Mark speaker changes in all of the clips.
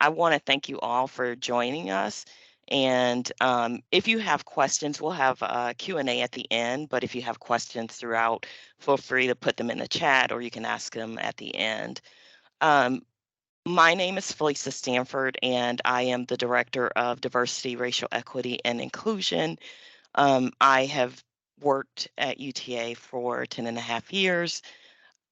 Speaker 1: I want to thank you all for joining us. And if you have questions, we'll have a Q&A at the end, but if you have questions throughout, feel free to put them in the chat or you can ask them at the end. My name is Felicia Stanford, and I am the Director of Diversity, Racial Equity, and Inclusion. I have worked at UTA for 10 and a half years.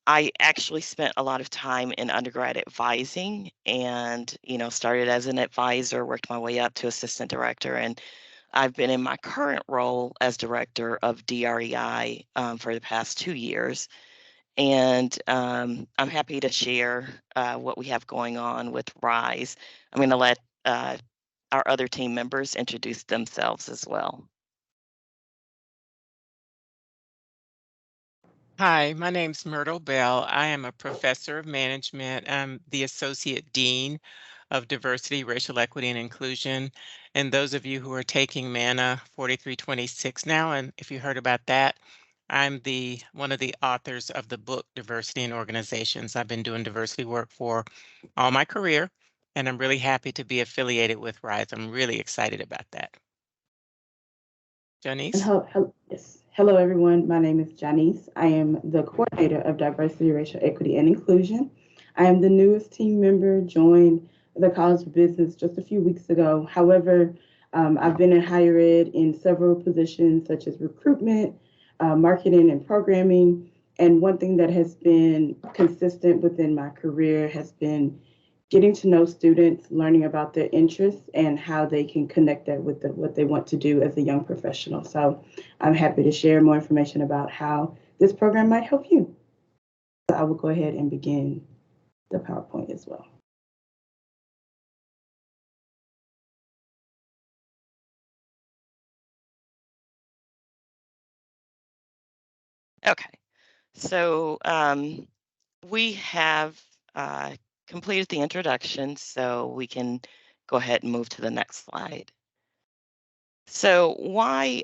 Speaker 1: I actually spent a lot of time in undergrad advising and, started as an advisor, worked my way up to assistant director, and I've been in my current role as director of DREI for the past 2 years. And I'm happy to share what we have going on with RISE. I'm going to let our other team members introduce themselves as well.
Speaker 2: Hi, my name's Myrtle Bell. I am a professor of management. I'm the Associate Dean of Diversity, Racial Equity, and Inclusion. And those of you who are taking MANA 4326 now, and if you heard about that, I'm one of the authors of the book Diversity in Organizations. I've been doing diversity work for all my career, and I'm really happy to be affiliated with RISE. I'm really excited about that. Janice?
Speaker 3: Yes. Hello, everyone. My name is Janice. I am the coordinator of Diversity, Racial Equity, and Inclusion. I am the newest team member, joined the College of Business just a few weeks ago. However, I've been in higher ed in several positions such as recruitment, marketing, and programming. And one thing that has been consistent within my career has been getting to know students, learning about their interests, and how they can connect that with what they want to do as a young professional. So I'm happy to share more information about how this program might help you. So I will go ahead and begin the PowerPoint as well.
Speaker 1: Okay, so we have completed the introduction, so we can go ahead and move to the next slide. So why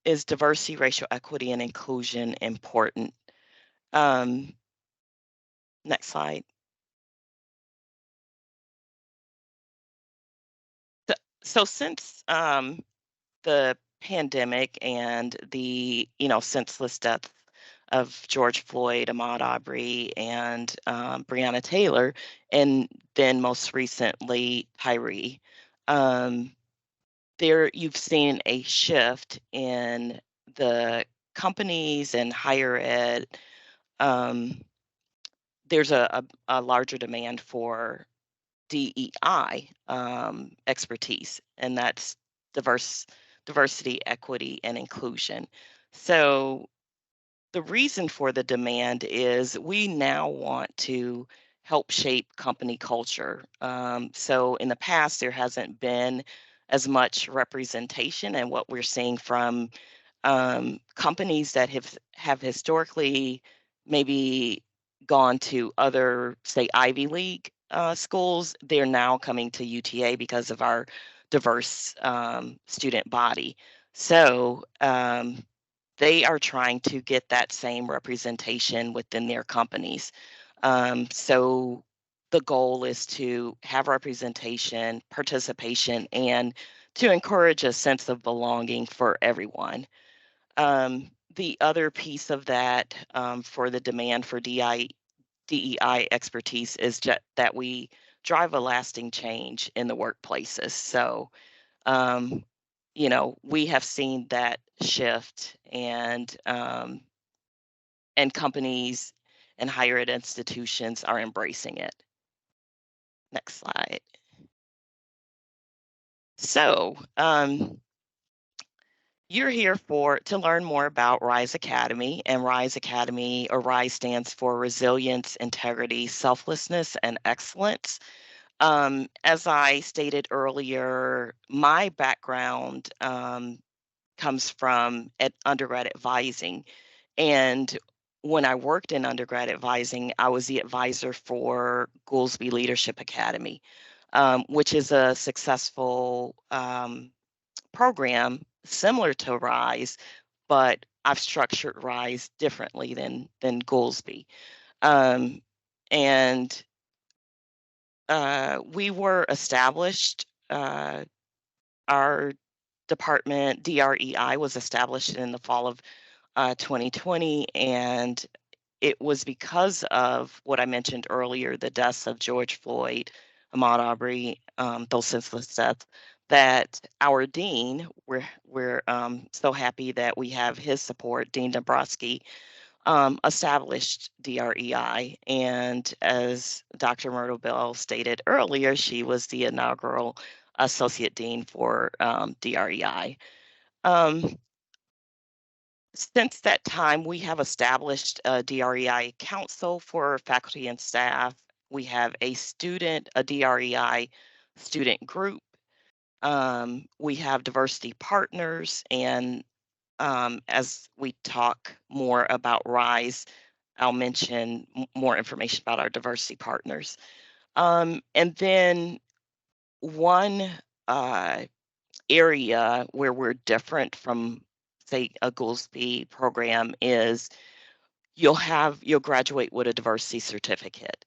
Speaker 1: is diversity, racial equity, and inclusion important? Next slide. So since the pandemic and the senseless death of George Floyd, Ahmaud Arbery, and Breonna Taylor, and then most recently Tyree, there you've seen a shift in the companies and higher ed. There's a larger demand for DEI expertise, and that's diversity, equity, and inclusion. So the reason for the demand is we now want to help shape company culture. So in the past, there hasn't been as much representation, and what we're seeing from companies that have historically maybe gone to other, say, Ivy League schools, they're now coming to UTA because of our diverse student body. So they are trying to get that same representation within their companies. So the goal is to have representation, participation, and to encourage a sense of belonging for everyone. The other piece of that for the demand for DEI expertise is that we drive a lasting change in the workplaces. So, we have seen that shift, and companies and higher ed institutions are embracing it. Next slide. So, you're here to learn more about RISE Academy, and RISE Academy, or RISE, stands for Resilience, Integrity, Selflessness, and Excellence. As I stated earlier, my background comes from undergrad advising, and when I worked in undergrad advising, I was the advisor for Goolsby Leadership Academy, which is a successful program similar to RISE, but I've structured RISE differently than Goolsby. And we were established, our department, DREI, was established in the fall of 2020, and it was because of what I mentioned earlier, the deaths of George Floyd, Ahmaud Arbery, those senseless deaths, that our dean, we're so happy that we have his support, Dean Dombrowski, established DREI. And as Dr. Myrtle Bell stated earlier, she was the inaugural associate dean for DREI. Since that time, we have established a DREI council for faculty and staff. We have a DREI student group. We have diversity partners, and as we talk more about RISE, I'll mention more information about our diversity partners. And then one area where we're different from, say, a Goolsby program is you'll graduate with a diversity certificate.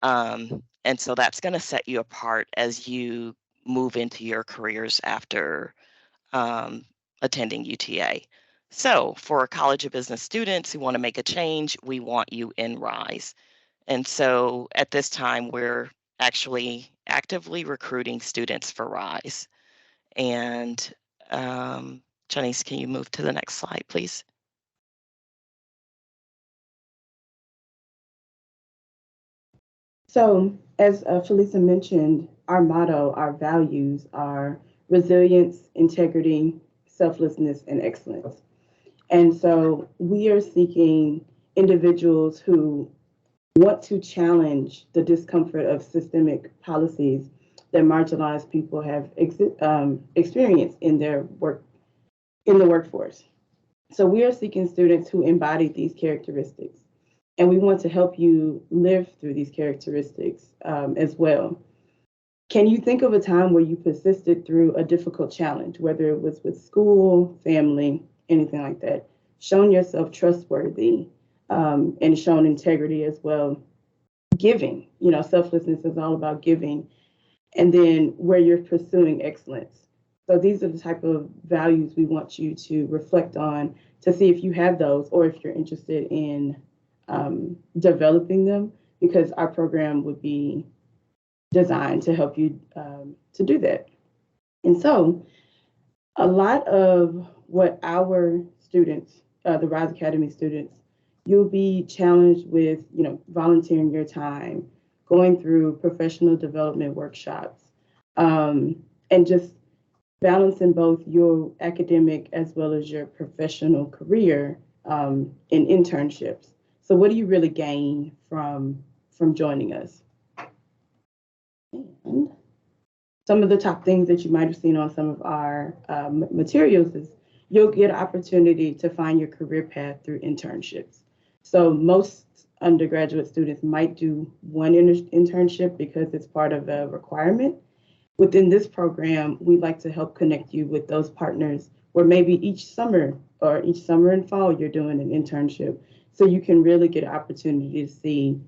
Speaker 1: And so that's going to set you apart as you move into your careers after attending UTA. So for College of Business students who want to make a change, we want you in RISE. And so at this time, we're actually actively recruiting students for RISE. And Janice, can you move to the next slide, please?
Speaker 3: So, as Felisa mentioned, our motto, our values are resilience, integrity, selflessness, and excellence. And so we are seeking individuals who want to challenge the discomfort of systemic policies that marginalized people have experienced in their work in the workforce. So we are seeking students who embody these characteristics, and we want to help you live through these characteristics as well. Can you think of a time where you persisted through a difficult challenge, whether it was with school, family, anything like that? Shown yourself trustworthy and shown integrity as well. Giving, selflessness is all about giving. And then where you're pursuing excellence. So these are the type of values we want you to reflect on to see if you have those or if you're interested in developing them, because our program would be designed to help you to do that. And so a lot of what our students, the RISE Academy students, you'll be challenged with, volunteering your time, going through professional development workshops, and just balancing both your academic as well as your professional career in internships. So what do you really gain from joining us? And some of the top things that you might have seen on some of our materials is you'll get an opportunity to find your career path through internships. So most undergraduate students might do one internship because it's part of a requirement. Within this program, we like to help connect you with those partners where maybe each summer and fall you're doing an internship. So you can really get an opportunity to see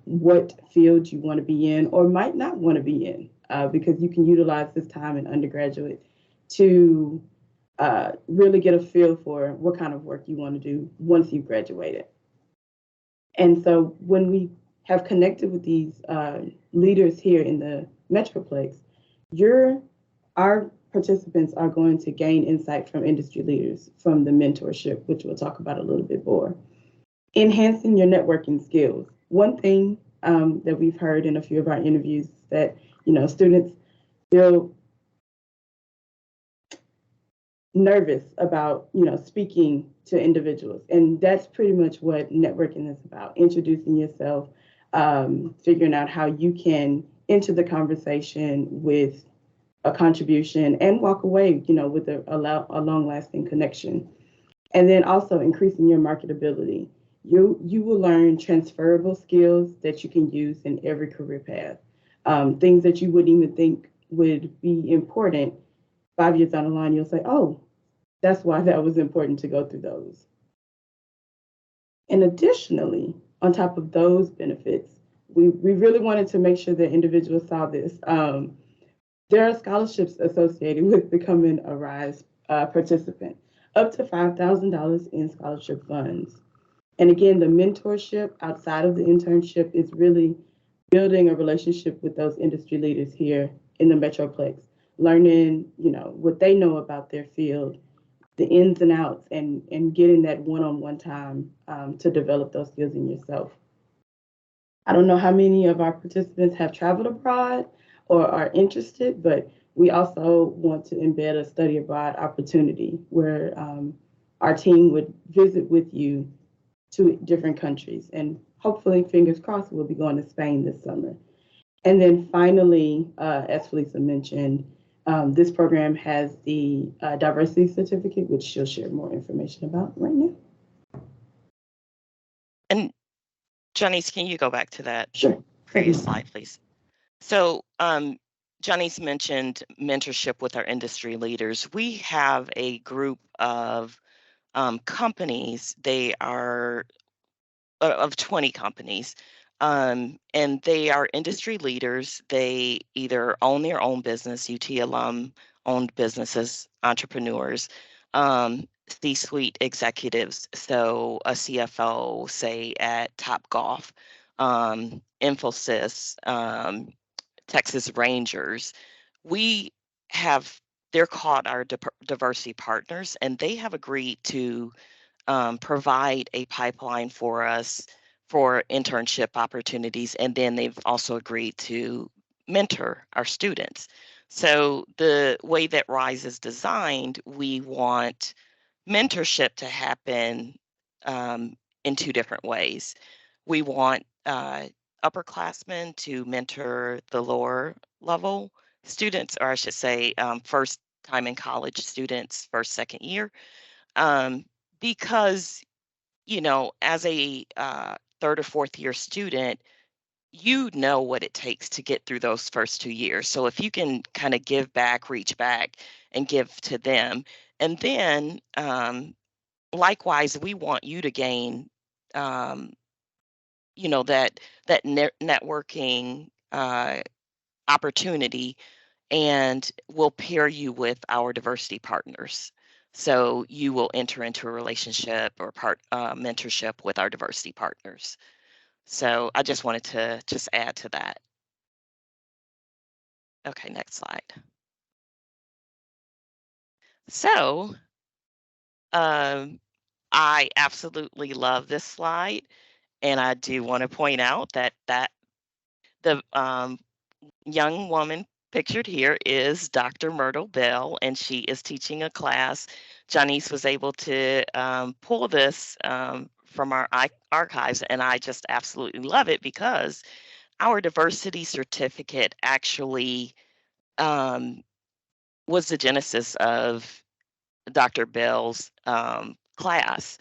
Speaker 3: what field you want to be in or might not want to be in, because you can utilize this time in undergraduate to really get a feel for what kind of work you want to do once you've graduated. And so when we have connected with these leaders here in the Metroplex, our participants are going to gain insight from industry leaders from the mentorship, which we'll talk about a little bit more. Enhancing your networking skills. One thing that we've heard in a few of our interviews is that, students feel nervous about, speaking to individuals. And that's pretty much what networking is about, introducing yourself, figuring out how you can enter the conversation with a contribution and walk away, with a long-lasting connection. And then also increasing your marketability. You will learn transferable skills that you can use in every career path. Things that you wouldn't even think would be important 5 years down the line, you'll say, oh, that's why that was important to go through those. And additionally, on top of those benefits, we really wanted to make sure that individuals saw this. There are scholarships associated with becoming a RISE participant, up to $5,000 in scholarship funds. And again, the mentorship outside of the internship is really building a relationship with those industry leaders here in the Metroplex, learning, what they know about their field, the ins and outs, and getting that one-on-one time to develop those skills in yourself. I don't know how many of our participants have traveled abroad or are interested, but we also want to embed a study abroad opportunity where our team would visit with you to different countries. And hopefully, fingers crossed, we'll be going to Spain this summer. And then finally, as Felisa mentioned, this program has the diversity certificate, which she'll share more information about right now.
Speaker 1: And Janice, can you go back to that
Speaker 3: Sure.
Speaker 1: previous slide, please? So Janice mentioned mentorship with our industry leaders. We have a group of companies. They are of 20 companies. And they are industry leaders. They either own their own business, UT alum owned businesses, entrepreneurs, C-suite executives. So a CFO, say at Top Golf, Infosys, Texas Rangers. We have, they're called our diversity partners, and they have agreed to provide a pipeline for us for internship opportunities. And then they've also agreed to mentor our students. So the way that RISE is designed, we want mentorship to happen in two different ways. We want upperclassmen to mentor the lower level students, or I should say first time in college students, first, second year. Because, as a third or fourth year student, you know what it takes to get through those first 2 years. So if you can kind of give back, reach back, and give to them, and then likewise, we want you to gain, that networking opportunity, and we'll pair you with our diversity partners. So you will enter into a relationship or mentorship with our diversity partners. So I just wanted to just add to that. Okay, next slide. So I absolutely love this slide, and I do want to point out that the young woman pictured here is Dr. Myrtle Bell, and she is teaching a class. Janice was able to pull this from our archives, and I just absolutely love it because our diversity certificate actually was the genesis of Dr. Bell's class.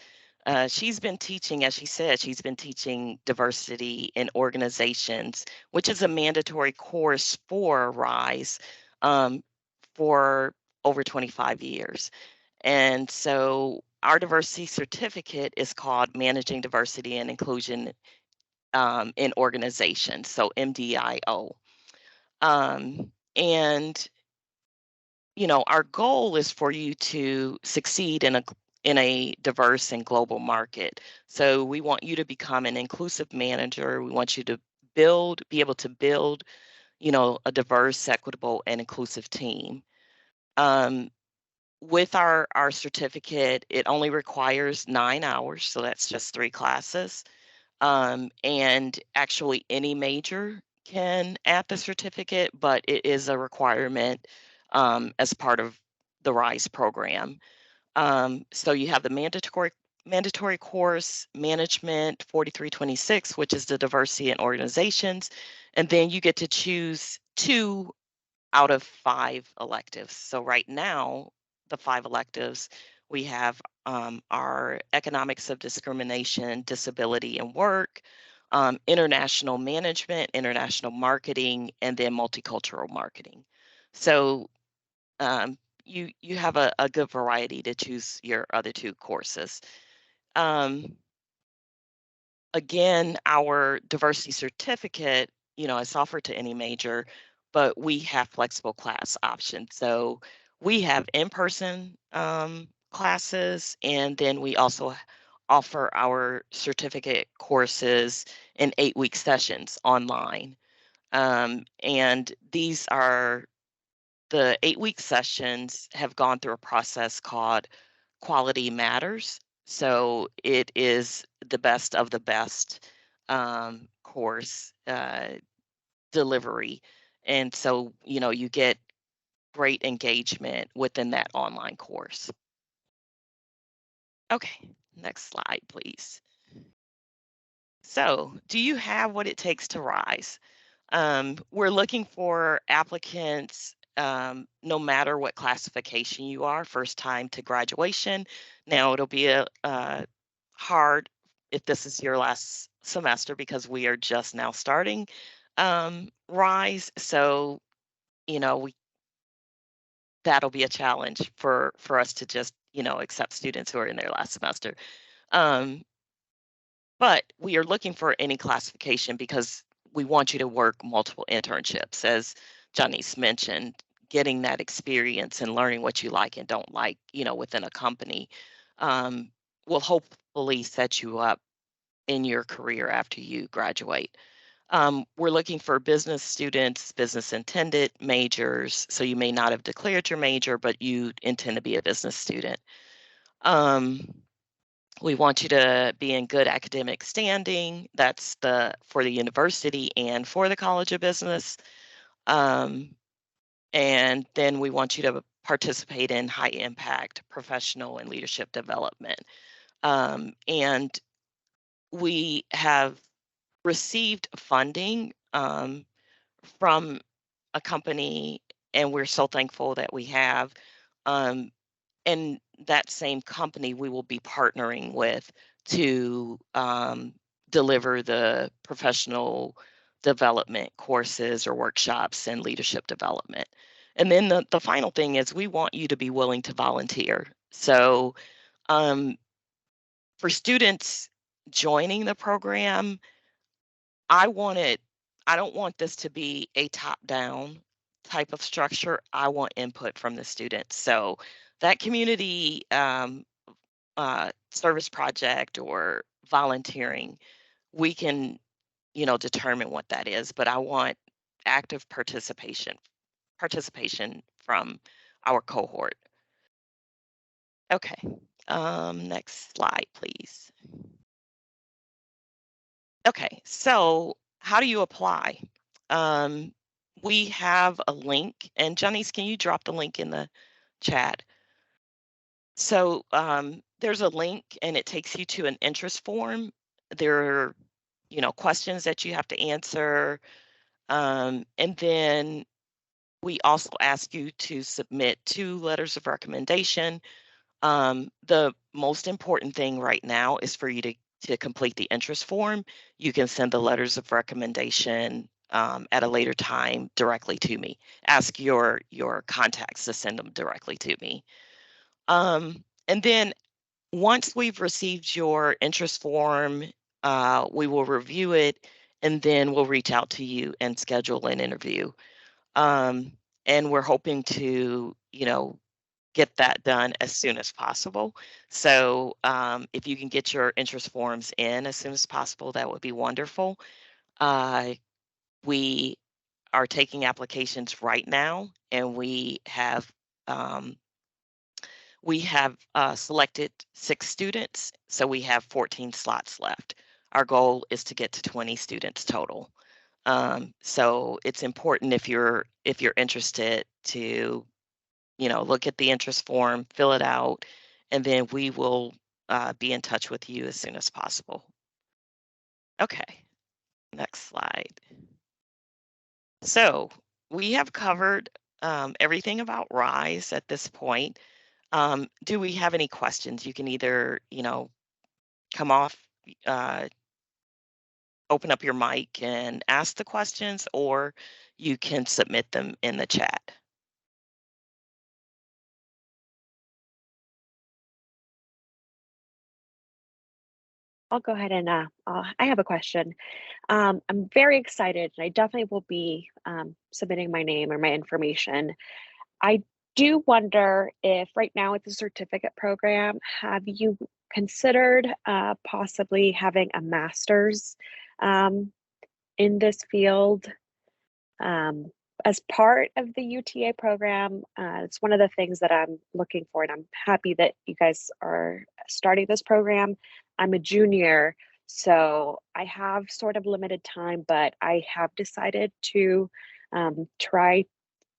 Speaker 1: She's been teaching, as she said, she's been teaching diversity in organizations, which is a mandatory course for RISE um, for over 25 years. And so our diversity certificate is called Managing Diversity and Inclusion in Organizations, so MDIO. And our goal is for you to succeed in a diverse and global market. So we want you to become an inclusive manager. We want you to be able to build, a diverse, equitable, and inclusive team. With our certificate, it only requires 9 hours, so that's just 3 classes. And actually, any major can add the certificate, but it is a requirement as part of the RISE program. So you have the mandatory course, Management 4326, which is the diversity in organizations, and then you get to choose 2 out of 5 electives. So right now, the 5 electives, we have our economics of discrimination, disability, and work, international management, international marketing, and then multicultural marketing. So you have a good variety to choose your other 2 courses. Again, our diversity certificate, is offered to any major, but we have flexible class options. So we have in-person classes, and then we also offer our certificate courses in 8-week sessions online. And these are the 8-week sessions have gone through a process called Quality Matters. So it is the best of the best course delivery. And so, you get great engagement within that online course. Okay, next slide, please. So, do you have what it takes to rise? We're looking for applicants, no matter what classification you are, first time to graduation. Now, it'll be hard if this is your last semester because we are just now starting Rise. So, we that'll be a challenge for us to just, accept students who are in their last semester. Um, but we are looking for any classification because we want you to work multiple internships, as Janice mentioned, getting that experience and learning what you like and don't like, within a company, um, will hopefully set you up in your career after you graduate. We're looking for business students, business intended majors. So you may not have declared your major, but you intend to be a business student. We want you to be in good academic standing. That's for the university and for the College of Business. And then we want you to participate in high impact professional and leadership development. And we have received funding from a company, and we're so thankful that we have. Um, and that same company we will be partnering with to deliver the professional development courses or workshops and leadership development. And then the final thing is we want you to be willing to volunteer. So um, for students joining the program, I want it I don't want this to be a top-down type of structure. I want input from the students. So that community service project or volunteering, we can, determine what that is. But I want active participation from our cohort. Okay. Next slide, please. Okay, so how do you apply? Um, we have a link, and Janice, can you drop the link in the chat? So there's a link, and it takes you to an interest form. There are, questions that you have to answer, and then we also ask you to submit 2 letters of recommendation. The most important thing right now is for you to complete the interest form. You can send the letters of recommendation at a later time directly to me. Ask your contacts to send them directly to me. And then once we've received your interest form, we will review it, and then we'll reach out to you and schedule an interview. Um, and we're hoping to, get that done as soon as possible. So if you can get your interest forms in as soon as possible, that would be wonderful. Uh, we are taking applications right now, and um, we have selected 6 students, so we have 14 slots left. Our goal is to get to 20 students total. So it's important if you're interested to look at the interest form, fill it out, and then we will be in touch with you as soon as possible. Okay, next slide. So we have covered everything about RISE at this point. Do we have any questions? You can either, come off, uh, open up your mic and ask the questions, or you can submit them in the chat.
Speaker 4: I'll go ahead and I have a question. I'm very excited, and I definitely will be submitting my name or my information. I do wonder if right now it's a certificate program, have you considered possibly having a master's in this field as part of the UTA program? It's one of the things that I'm looking for, and I'm happy that you guys are starting this program. I'm a junior, so I have sort of limited time, but I have decided to try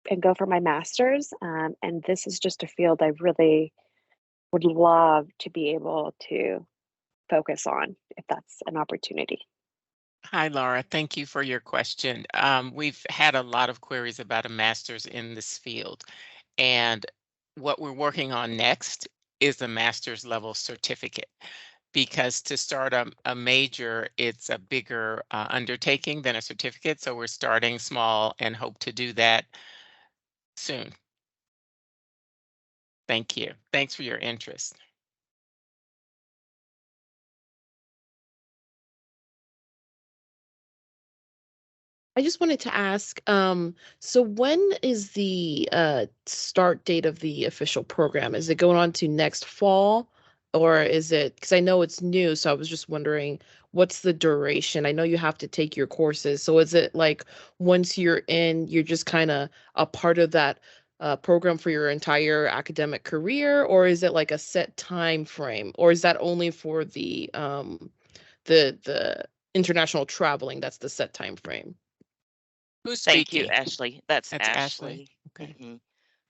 Speaker 4: and go for my master's. And this is just a field I really would love to be able to focus on if that's an opportunity.
Speaker 2: Hi, Laura. Thank you for your question. We've had a lot of queries about a master's in this field, and what we're working on next is a master's level certificate. Because to start a major, it's a bigger undertaking than a certificate. So we're starting small and hope to do that soon. Thank you. Thanks for your interest.
Speaker 5: I just wanted to ask, so when is the start date of the official program? Is it going on to next fall, or is it, because I know it's new, so I was just wondering what's the duration? I know you have to take your courses, so is it like once you're in, you're just kind of a part of that program for your entire academic career, or is it like a set time frame, or is that only for the international traveling, that's the set time frame?
Speaker 2: Who's
Speaker 1: Thank you,
Speaker 2: speaking?
Speaker 1: Ashley. That's
Speaker 2: That's Ashley.
Speaker 1: Ashley.
Speaker 2: Okay.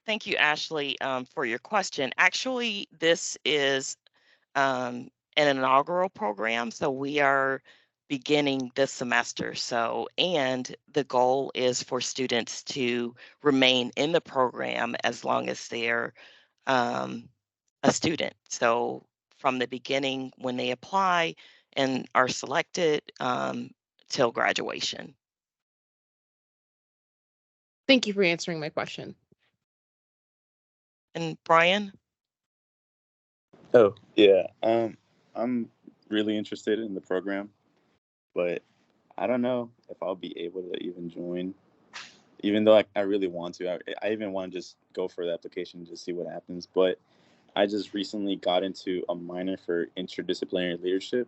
Speaker 1: Thank you, Ashley, for your question. Actually, this is an inaugural program, so we are beginning this semester. So, and the goal is for students to remain in the program as long as they're um, a student. So, from the beginning when they apply and are selected till graduation.
Speaker 5: Thank you for answering my question.
Speaker 1: And Brian?
Speaker 6: Oh, yeah. I'm really interested in the program, but I don't know if I'll be able to even join, even though I really want to. I even want to just go for the application to see what happens. But I just recently got into a minor for interdisciplinary leadership,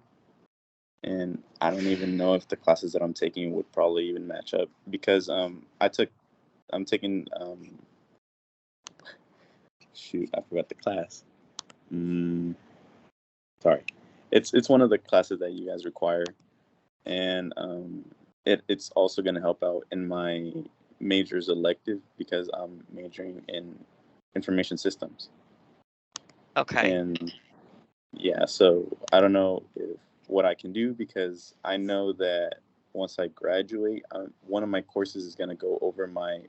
Speaker 6: and I don't even know if the classes that I'm taking would probably even match up because I'm taking shoot, I forgot the class. Mm, sorry, it's one of the classes that you guys require, and it's also going to help out in my major's elective because I'm majoring in information systems.
Speaker 1: Okay.
Speaker 6: And yeah, so I don't know if what I can do because I know that once I graduate, one of my courses is going to go over my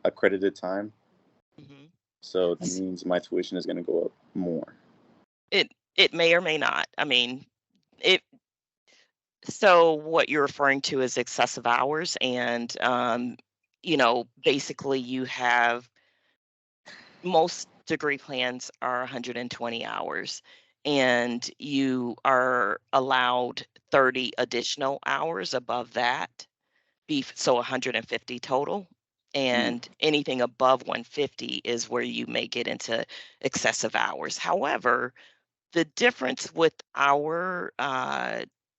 Speaker 6: accredited time.
Speaker 1: Mhm.
Speaker 6: So that means my tuition is going to go up more.
Speaker 1: It may or may not. I mean, it so what you're referring to is excessive hours, and basically you have most degree plans are 120 hours, and you are allowed 30 additional hours above that, so 150 total.
Speaker 6: Mm.
Speaker 1: And anything above 150 is where you may get into excessive hours. However, the difference with our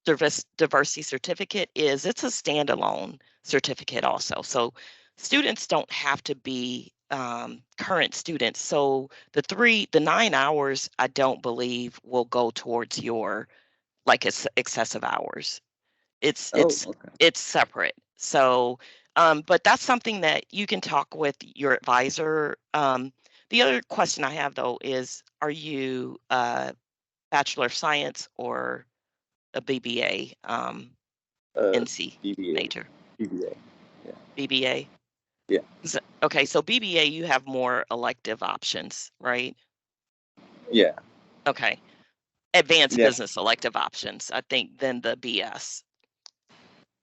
Speaker 1: diversity certificate is it's a standalone certificate also. So students don't have to be current students. So the 9 hours, I don't believe will go towards your like excessive hours. It's
Speaker 6: Oh,
Speaker 1: it's
Speaker 6: okay.
Speaker 1: it's separate. So, but that's something that you can talk with your advisor. The other question I have though is, are you Bachelor of Science or a BBA
Speaker 6: Uh,
Speaker 1: NC
Speaker 6: BBA,
Speaker 1: major?
Speaker 6: BBA, yeah,
Speaker 1: BBA?
Speaker 6: yeah,
Speaker 1: Okay, so BBA, you have more elective options, right?
Speaker 6: yeah,
Speaker 1: Okay. Advanced
Speaker 6: yeah.
Speaker 1: business elective options, I think, than the BS.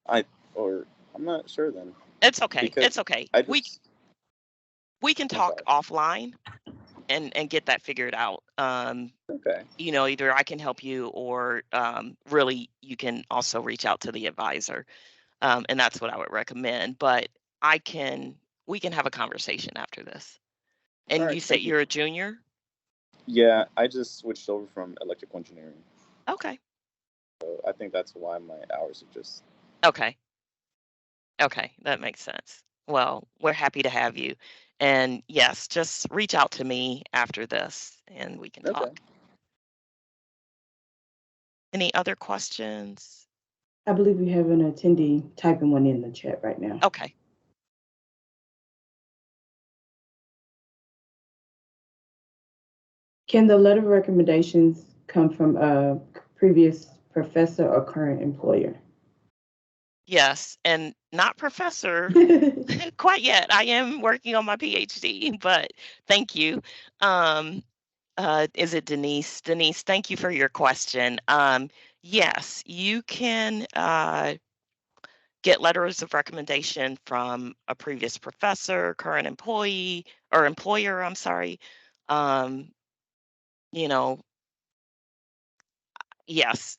Speaker 6: I or I'm not sure then
Speaker 1: It's okay.
Speaker 6: because
Speaker 1: It's okay.
Speaker 6: I
Speaker 1: We
Speaker 6: just
Speaker 1: we can
Speaker 6: I'm
Speaker 1: talk
Speaker 6: sorry.
Speaker 1: offline. and get that figured out.
Speaker 6: Okay.
Speaker 1: Either I can help you, or really you can also reach out to the advisor, and that's what I would recommend. But I can we can have a conversation after this.
Speaker 6: All
Speaker 1: And
Speaker 6: right.
Speaker 1: you said
Speaker 6: Thank you.
Speaker 1: you're a junior?
Speaker 6: Yeah, I just switched over from electrical engineering,
Speaker 1: Okay.
Speaker 6: so I think that's why my hours are just
Speaker 1: Okay. Okay, that makes sense. Well, we're happy to have you. And yes, just reach out to me after this and we can
Speaker 6: okay.
Speaker 1: talk. Any other questions?
Speaker 3: I believe we have an attendee typing one in the chat right now.
Speaker 1: Okay.
Speaker 3: Can the letter of recommendations come from a previous professor or current employer?
Speaker 1: Yes, and not professor quite yet. I am working on my PhD, but thank you. Um, is it Denise? Denise, thank you for your question. Yes, you can get letters of recommendation from a previous professor, current employee, or employer, I'm sorry. Um, you know, yes,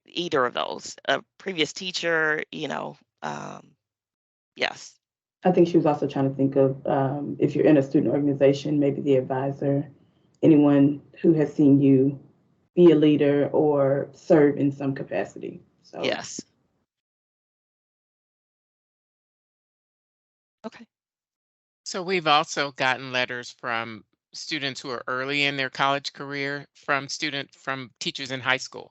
Speaker 1: either of those. A previous teacher, yes.
Speaker 3: I think she was also trying to think of if you're in a student organization, maybe the advisor, anyone who has seen you be a leader or serve in some capacity. So
Speaker 1: Yes. Okay.
Speaker 2: So we've also gotten letters from students who are early in their college career, from teachers in high school.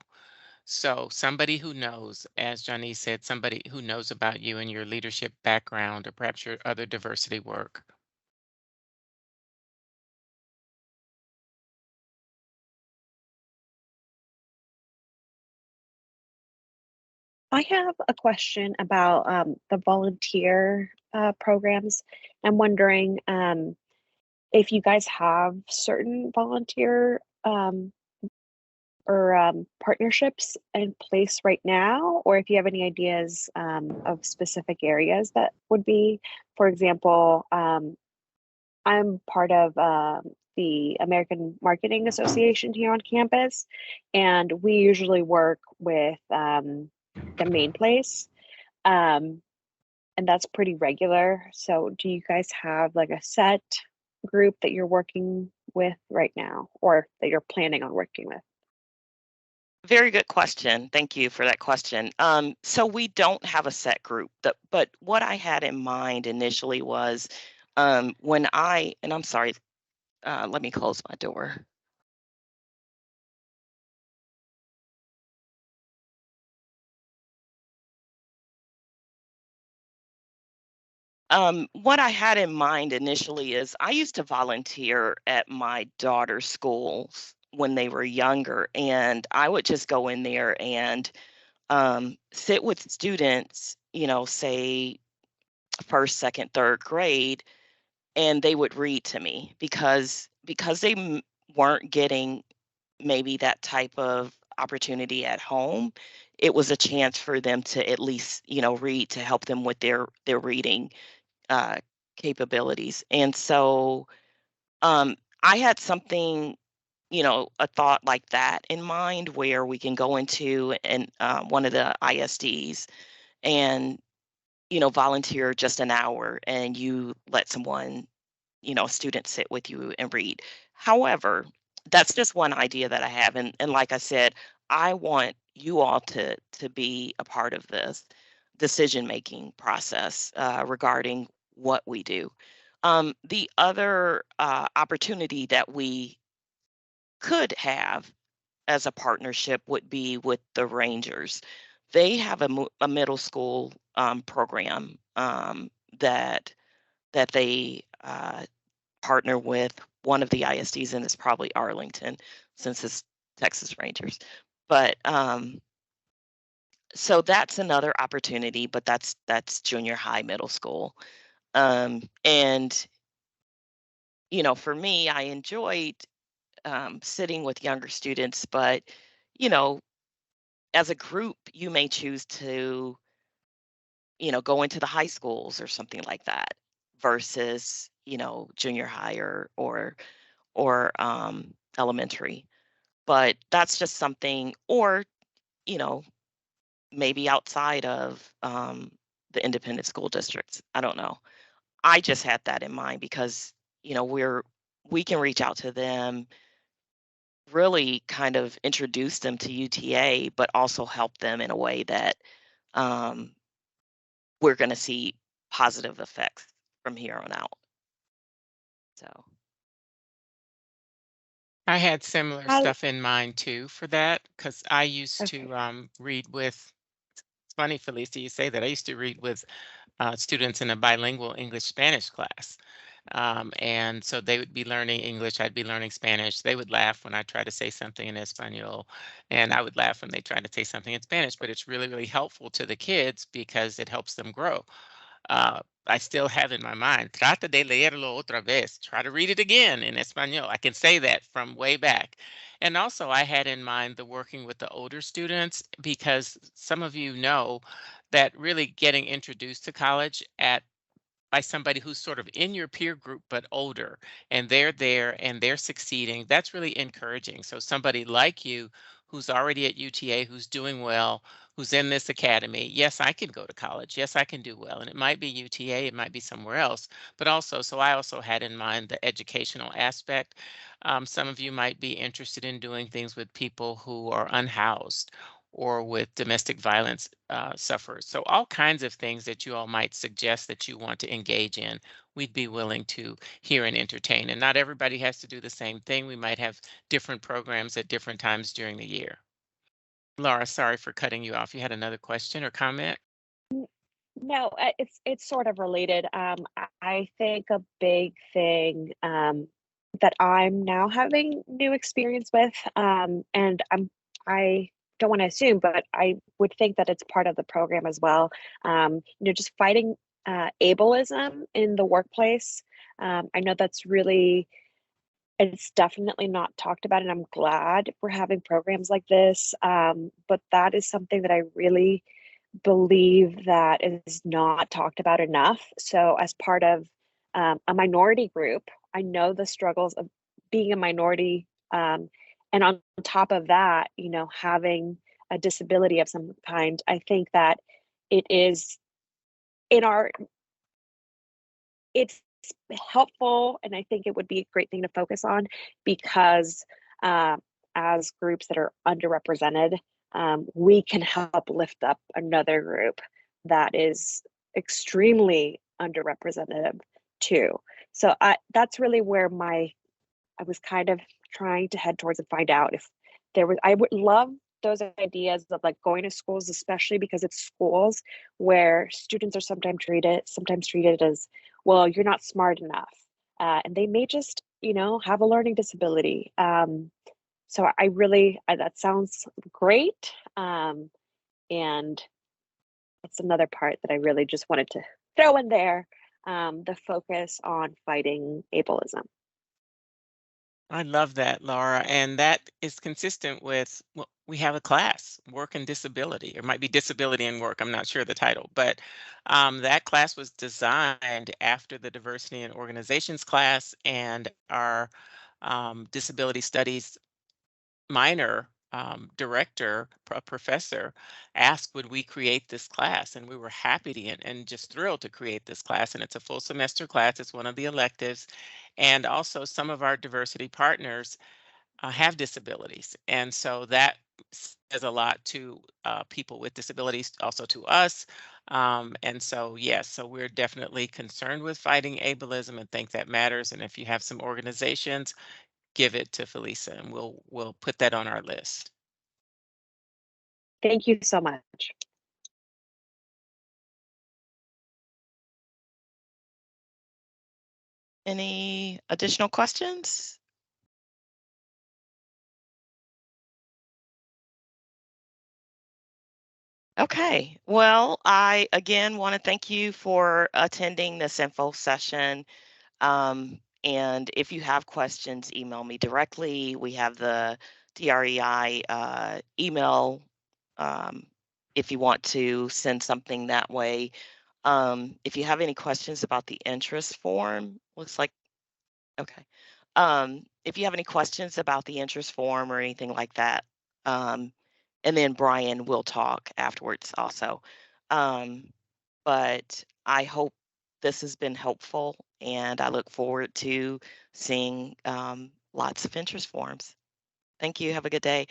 Speaker 2: So somebody who knows, as Johnny said, somebody who knows about you and your leadership background or perhaps your other diversity work.
Speaker 4: I have a question about the volunteer programs. I'm wondering if you guys have certain volunteer or partnerships in place right now, or if you have any ideas of specific areas that would be, for example, I'm part of the American Marketing Association here on campus, and we usually work with the main place. Um, and that's pretty regular. So, do you guys have like a set group that you're working with right now, or that you're planning on working with?
Speaker 1: Very good question. Thank you for that question. So we don't have a set group, but what I had in mind initially was and I'm sorry, let me close my door. What I had in mind initially is I used to volunteer at my daughter's schools when they were younger, and I would just go in there and sit with students, say first, second, third grade, and they would read to me because they weren't getting maybe that type of opportunity at home. It was a chance for them to at least read, to help them with their reading uh, capabilities. And so I had something, a thought like that in mind, where we can go into and one of the ISDs and volunteer just an hour, and you let someone, a student, sit with you and read. However, that's just one idea that I have, and like I said, I want you all to be a part of this decision making process regarding what we do. The other opportunity that we could have as a partnership would be with the Rangers. They have a middle school program that they partner with one of the ISDs, and it's probably Arlington since it's Texas Rangers. But so that's another opportunity, but that's junior high, middle school. And for me, I enjoyed sitting with younger students, but you know, as a group, you may choose to go into the high schools or something like that versus junior high, or or elementary. But that's just something, or, you know, maybe outside of the independent school districts. I don't know. I just had that in mind because, you know, we can reach out to them, really kind of introduce them to UTA, but also help them in a way that um, we're going to see positive effects from here on out. So,
Speaker 2: I had similar
Speaker 4: How,
Speaker 2: stuff in mind too for that because I used
Speaker 4: okay.
Speaker 2: to read with. It's funny, Felicia, you say that. I used to read with students in a bilingual English Spanish class. And so they would be learning English, I'd be learning Spanish. They would laugh when I try to say something in Espanol, and I would laugh when they try to say something in Spanish. But it's really, really helpful to the kids because it helps them grow. I still have in my mind, trata de leerlo otra vez, try to read it again in Espanol. I can say that from way back. And also, I had in mind the working with the older students because some of you know that really getting introduced to college at by somebody who's sort of in your peer group but older, and they're there and they're succeeding, that's really encouraging. So somebody like you who's already at UTA, who's doing well, who's in this academy, yes, I can go to college, yes, I can do well, and it might be UTA, it might be somewhere else. But also, so I also had in mind the educational aspect. Some of you might be interested in doing things with people who are unhoused or with domestic violence sufferers. So all kinds of things that you all might suggest that you want to engage in, we'd be willing to hear and entertain. And not everybody has to do the same thing. We might have different programs at different times during the year. Laura, sorry for cutting you off. You had another question or comment?
Speaker 4: No, it's sort of related. I think a big thing that I'm now having new experience with, and I don't want to assume, but I would think that it's part of the program as well. Just fighting ableism in the workplace. I know that's really, it's definitely not talked about, and I'm glad we're having programs like this. But that is something that I really believe that is not talked about enough. So, as part of a minority group, I know the struggles of being a minority. And on top of that, having a disability of some kind, I think that it is in our, it's helpful. And I think it would be a great thing to focus on because uh, as groups that are underrepresented, we can help lift up another group that is extremely underrepresented too. So that's really where I was kind of trying to head towards and find out if there was, I would love those ideas of like going to schools, especially because it's schools where students are sometimes treated as, well, you're not smart enough. And they may just, have a learning disability. So I really, that sounds great. And that's another part that I really just wanted to throw in there, the focus on fighting ableism.
Speaker 2: I love that, Laura. And that is consistent with, well, we have a class, work and disability. It might be disability and work. I'm not sure the title, but that class was designed after the diversity and organizations class and our disability studies minor director, professor asked, would we create this class? And we were happy to and just thrilled to create this class. And it's a full semester class. It's one of the electives. And also some of our diversity partners have disabilities. And so that says a lot to people with disabilities, also to us. And so, yes, so we're definitely concerned with fighting ableism and think that matters. And if you have some organizations, give it to Felisa and we'll put that on our list.
Speaker 4: Thank you so much.
Speaker 1: any additional questions? Okay, well, I again want to thank you for attending this info session. And if you have questions, email me directly. We have the DREI email if you want to send something that way. If you have any questions about the interest form, looks like, okay. If you have any questions about the interest form or anything like that, and then Brian will talk afterwards also. But I hope this has been helpful, and I look forward to seeing lots of interest forms. Thank you. Have a good day.